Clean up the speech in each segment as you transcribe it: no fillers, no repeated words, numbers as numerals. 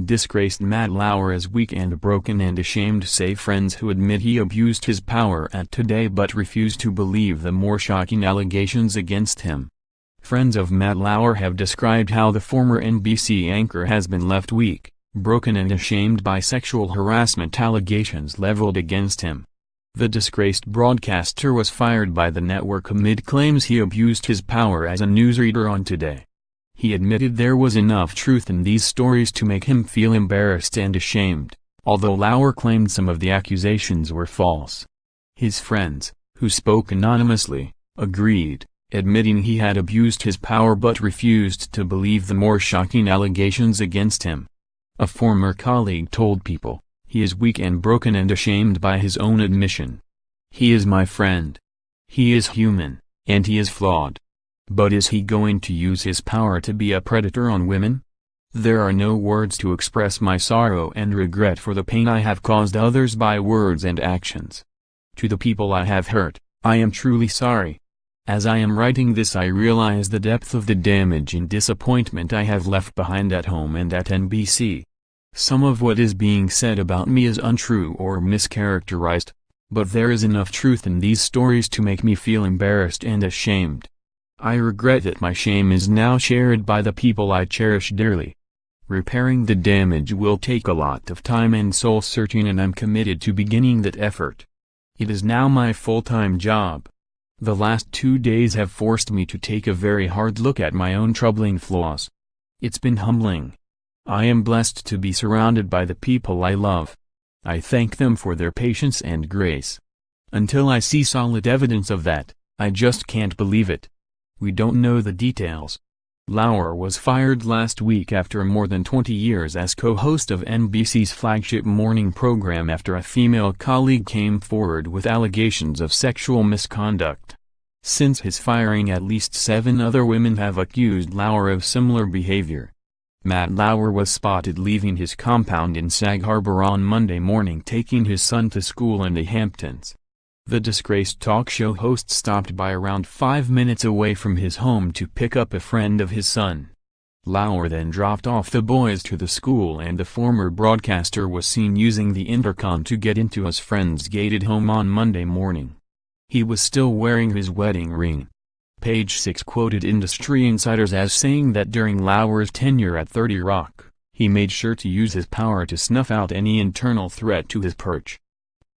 Disgraced Matt Lauer is weak and broken and ashamed, say friends who admit he abused his power at Today but refuse to believe the more shocking allegations against him. Friends of Matt Lauer have described how the former NBC anchor has been left weak, broken and ashamed by sexual harassment allegations leveled against him. The disgraced broadcaster was fired by the network amid claims he abused his power as a newsreader on Today. He admitted there was enough truth in these stories to make him feel embarrassed and ashamed, although Lauer claimed some of the accusations were false. His friends, who spoke anonymously, agreed, admitting he had abused his power but refused to believe the more shocking allegations against him. A former colleague told People, "He is weak and broken and ashamed by his own admission. He is my friend. He is human, and he is flawed. But is he going to use his power to be a predator on women? There are no words to express my sorrow and regret for the pain I have caused others by words and actions. To the people I have hurt, I am truly sorry. As I am writing this, I realize the depth of the damage and disappointment I have left behind at home and at NBC. Some of what is being said about me is untrue or mischaracterized, but there is enough truth in these stories to make me feel embarrassed and ashamed. I regret that my shame is now shared by the people I cherish dearly. Repairing the damage will take a lot of time and soul-searching, and I'm committed to beginning that effort. It is now my full-time job. The last 2 days have forced me to take a very hard look at my own troubling flaws. It's been humbling. I am blessed to be surrounded by the people I love. I thank them for their patience and grace. Until I see solid evidence of that, I just can't believe it. We don't know the details." Lauer was fired last week after more than 20 years as co-host of NBC's flagship morning program after a female colleague came forward with allegations of sexual misconduct. Since his firing, at least 7 other women have accused Lauer of similar behavior. Matt Lauer was spotted leaving his compound in Sag Harbor on Monday morning, taking his son to school in the Hamptons. The disgraced talk show host stopped by around 5 minutes away from his home to pick up a friend of his son. Lauer then dropped off the boys to the school, and the former broadcaster was seen using the intercom to get into his friend's gated home on Monday morning. He was still wearing his wedding ring. Page 6 quoted industry insiders as saying that during Lauer's tenure at 30 Rock, he made sure to use his power to snuff out any internal threat to his perch.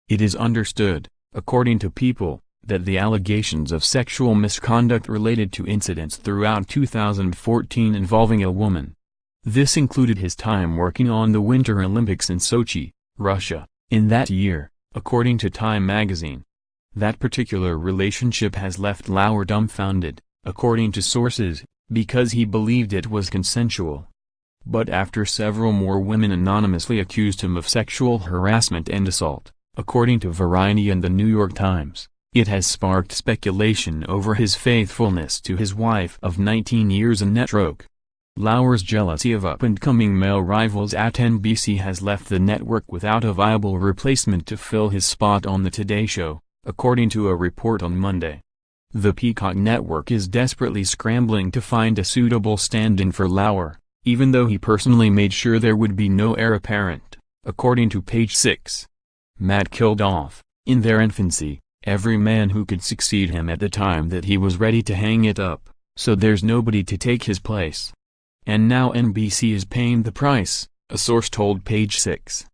It is understood, according to People, that the allegations of sexual misconduct related to incidents throughout 2014 involving a woman. This included his time working on the Winter Olympics in Sochi, Russia, in that year, according to Time magazine. That particular relationship has left Lauer dumbfounded, according to sources, because he believed it was consensual. But after several more women anonymously accused him of sexual harassment and assault, according to Variety and the New York Times, it has sparked speculation over his faithfulness to his wife of 19 years, Annette Roque. Lauer's jealousy of up-and-coming male rivals at NBC has left the network without a viable replacement to fill his spot on the Today Show, according to a report on Monday. The Peacock network is desperately scrambling to find a suitable stand-in for Lauer, even though he personally made sure there would be no heir apparent, according to Page 6. Matt killed off, in their infancy, every man who could succeed him at the time that he was ready to hang it up, so there's nobody to take his place. And now NBC is paying the price, a source told Page 6.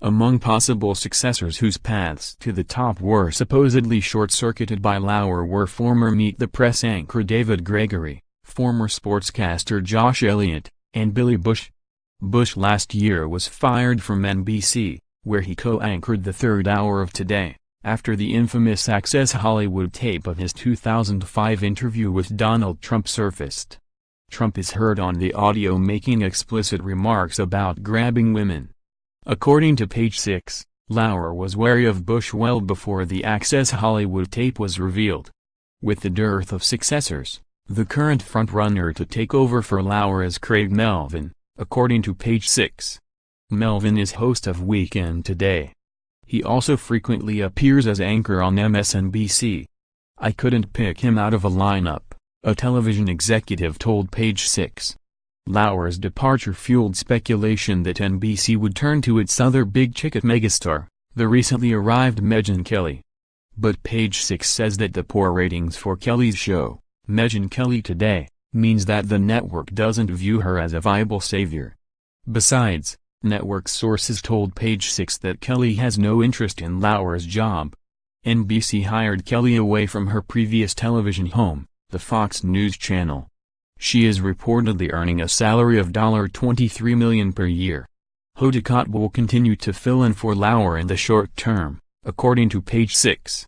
Among possible successors whose paths to the top were supposedly short-circuited by Lauer were former Meet the Press anchor David Gregory, former sportscaster Josh Elliott, and Billy Bush. Bush last year was fired from NBC, where he co-anchored the third hour of Today, after the infamous Access Hollywood tape of his 2005 interview with Donald Trump surfaced. Trump is heard on the audio making explicit remarks about grabbing women. According to Page 6, Lauer was wary of Bush well before the Access Hollywood tape was revealed. With the dearth of successors, the current frontrunner to take over for Lauer is Craig Melvin, according to Page 6. Melvin is host of Weekend Today. He also frequently appears as anchor on MSNBC. "I couldn't pick him out of a lineup," a television executive told Page 6. Lauer's departure fueled speculation that NBC would turn to its other big-ticket megastar, the recently arrived Megyn Kelly. But Page Six says that the poor ratings for Kelly's show, Megyn Kelly Today, means that the network doesn't view her as a viable savior. Besides, network sources told Page Six that Kelly has no interest in Lauer's job. NBC hired Kelly away from her previous television home, the Fox News Channel. She is reportedly earning a salary of $23 million per year. Hodicott will continue to fill in for Lauer in the short term, according to Page Six.